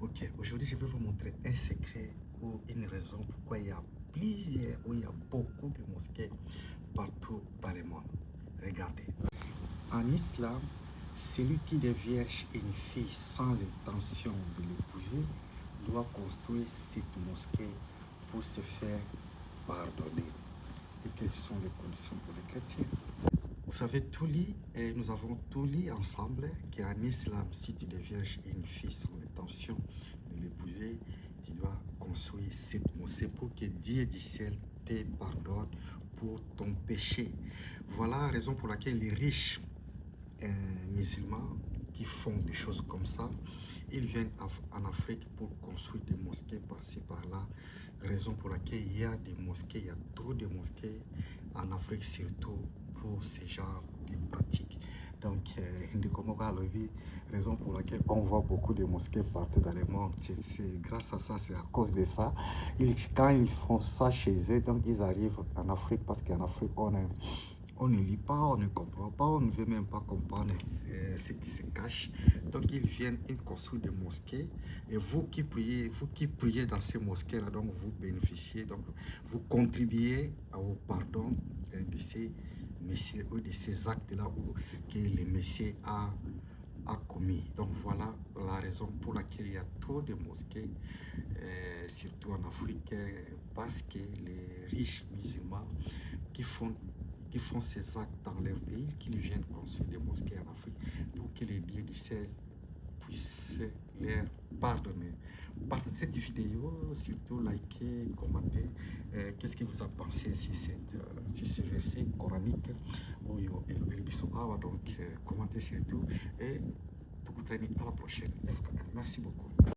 Ok, aujourd'hui je vais vous montrer un secret ou une raison pourquoi il y a plusieurs ou il y a beaucoup de mosquées partout dans le monde. Regardez. En islam, celui qui devient une fille sans l'intention de l'épouser doit construire cette mosquée pour se faire pardonner. Et quelles sont les conditions pour les chrétiens? Vous savez, tout lit, et nous avons tout lu ensemble qu'en islam, si tu deviens une fille sans l'intention de l'épouser, tu dois construire cette mosquée pour que Dieu du ciel te pardonne pour ton péché. Voilà la raison pour laquelle les riches musulmans qui font des choses comme ça, ils viennent en Afrique pour construire des mosquées par-ci par-là, raison pour laquelle il y a des mosquées, il y a trop de mosquées en Afrique, surtout pour ce genre de pratiques. Donc, raison pour laquelle on voit beaucoup de mosquées partout dans le monde, c'est grâce à ça, c'est à cause de ça. Quand ils font ça chez eux, donc ils arrivent en Afrique, parce qu'en Afrique, on ne lit pas, on ne comprend pas, on ne veut même pas comprendre ce qui se cache. Donc ils viennent, ils construisent des mosquées. Et vous qui priez dans ces mosquées-là, donc vous bénéficiez, donc vous contribuez au pardon de ces messieurs ou de ces actes-là que le messieurs a commis. Donc voilà la raison pour laquelle il y a trop de mosquées, surtout en Afrique, parce que les riches musulmans qui font ces actes dans leur pays, qu'ils viennent construire des mosquées en Afrique pour que les dieux du ciel puissent leur pardonner. Partagez cette vidéo, surtout likez, commentez. Qu'est-ce que vous en pensez sur ce verset coranique? Donc, commentez surtout et à la prochaine. Merci beaucoup.